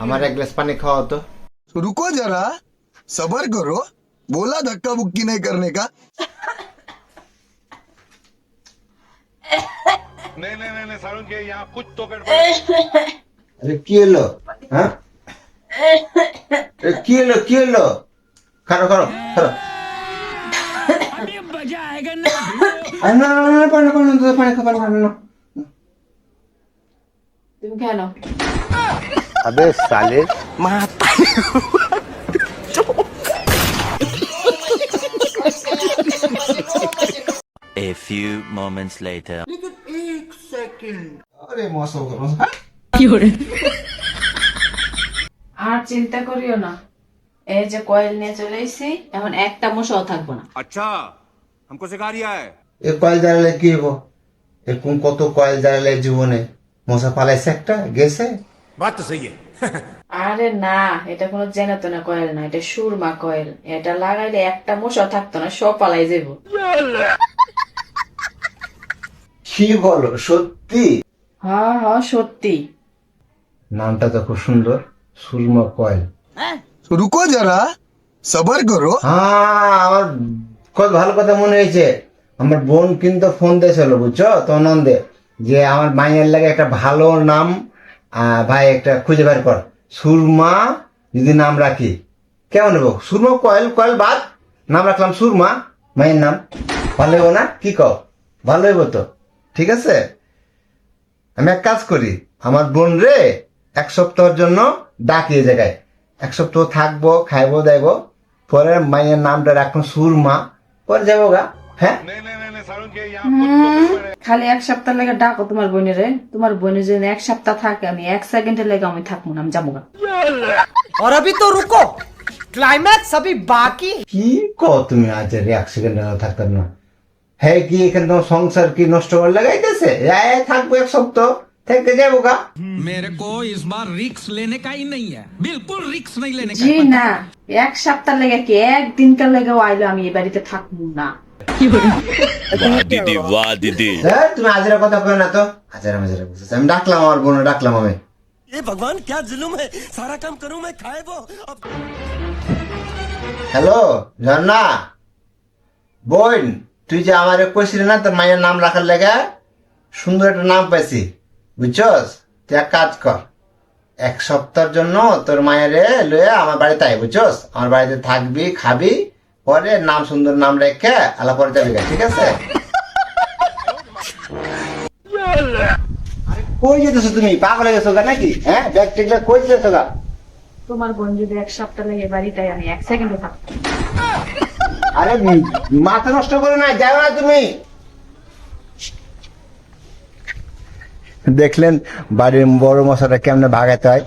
আমার এক গ্লাস পানি খাওয়াও তো। रुको जरा सबर करो बोला धक्का बुक्की नहीं करने का नहीं नहीं नहीं सारुण के यहाँ कुछ तो गड़बड़ है। আরে কি হলো? হ্যাঁ, কি হলো কি হলো? খারো খারো খারো। আরে না না না, পানি পানি পানি পানি খা, পানি পানি না। তুমি কেন? আবে সালে A few moments later. আরে মশা করো। আর চিন্তা করিও না, এই যে কয়েল নিয়ে চলে এসেছি, এখন একটা মশাও থাকবো না। अच्छा हमको सिखा रिया है। এ কয়েল জ্বালালে কি হবো? এরকম কত কয়েল জ্বালালে জীবনে মশা পালাইছে, একটা গেছে। बात तो सही है। আরে না, এটা কোনো জেনাতো না কয়েল না, এটা সুরমা কয়েল। এটা লাগাইলে একটা মশাও থাকতো না, সব পালাই যাবো। কি বলো সত্যি? হ্যাঁ হ্যাঁ সত্যি। নামটা তো খুব সুন্দর, সুরমা কয়েল। रुको जरा सबर करो হ্যাঁ, আমার খুব ভালো কথা মনে হয়েছে। আমার বোন কিন্তু ফোন দিয়েছিল বুঝছো তো, নন্দে, যে আমার মায়ের লাগে একটা ভালো নাম ভাই একটা খুঁজে বের কর, সুরমা যদি নাম রাখি কেমন হবো? সুরমা কয়েল, কয়েল বাদ নাম রাখলাম সুরমা, মায়ের নাম। ভালো হইব না? কি কও? ভালো হইব তো? ঠিক আছে, আমি এক কাজ করি, আমার বোন রে এক সপ্তাহের জন্য ডাকি এই জায়গায়, এক সপ্তাহ থাকবো, খাইবো দাইবো, পরে মায়ের নামটা রাখবো সুরমা, পরে যাবো গা। হ্যাঁ, नहीं नहीं नहीं सारुण के यहाँ कुछ तो गड़बड़ है। খালি এক সপ্তাহ লেগে ডাকো তোমার বোনেরে। তোমার বোনের যদি এক সপ্তাহ থাকে, আমি এক সেকেন্ডের লেগে আমি থাকবো না, আমি যাবো গা। और अभी तो रुको, क्लाइमैक्स अभी बाकी। কি কও তুমি? আজ এক সেকেন্ড থাকতাম না? হ্যাঁ, কি এখানে তোমার সংসার কি নষ্ট করে লাগাইতেছে? থাকবো এক সপ্তাহ থেকে যাবো গা। मेरे को इस बार रिक्स लेने का ही नहीं है, बिल्कुल रिक्स नहीं लेने का জি না, এক সপ্তাহ লেগে কি একদিনকার লেগেও আইলো, আমি এই বাড়িতে থাকবো না। वाह दीदी वाह दीदी। হ্যাঁ, তুমি আজের কথা কই না তো, হাজার হাজার বুঝেছি। আমি ডাকলাম আমার বোন, ডাকলাম আমি। ये भगवान क्या जुल्म है, सारा काम करूं मैं, खाए वो। হ্যালো ঝর্ণা বোন, তুই যে আমারে কইছিলি না তোর মায়ের নাম রাখার লেগে, সুন্দর একটা নাম পাইছি বুঝছস? তুই এক কাজ কর, এক সপ্তাহের জন্য তোর মায়ের লয়ে আমার বাড়িতে আয় বুঝছস? আমার বাড়িতে থাকবি, খাবি, পরে নাম সুন্দর নাম রেখে আলা পরে যাবি গা, ঠিক আছে? আরে কই যেতেছো তুমি? পাগল হয়ে গেছো গা নাকি? হ্যাঁ, ব্যাগ টেকলে কই যেতেছো গা? তোমার বোন যদি এক সপ্তাহ লেগে বাড়িতে আয়, আমি এক সেকেন্ডে থাকবো। আরে মাথা নষ্ট করে না, যাও না তুমি। দেখলেন বাড়ির বড় মশাটা কেমনে ভাগাতে হয়?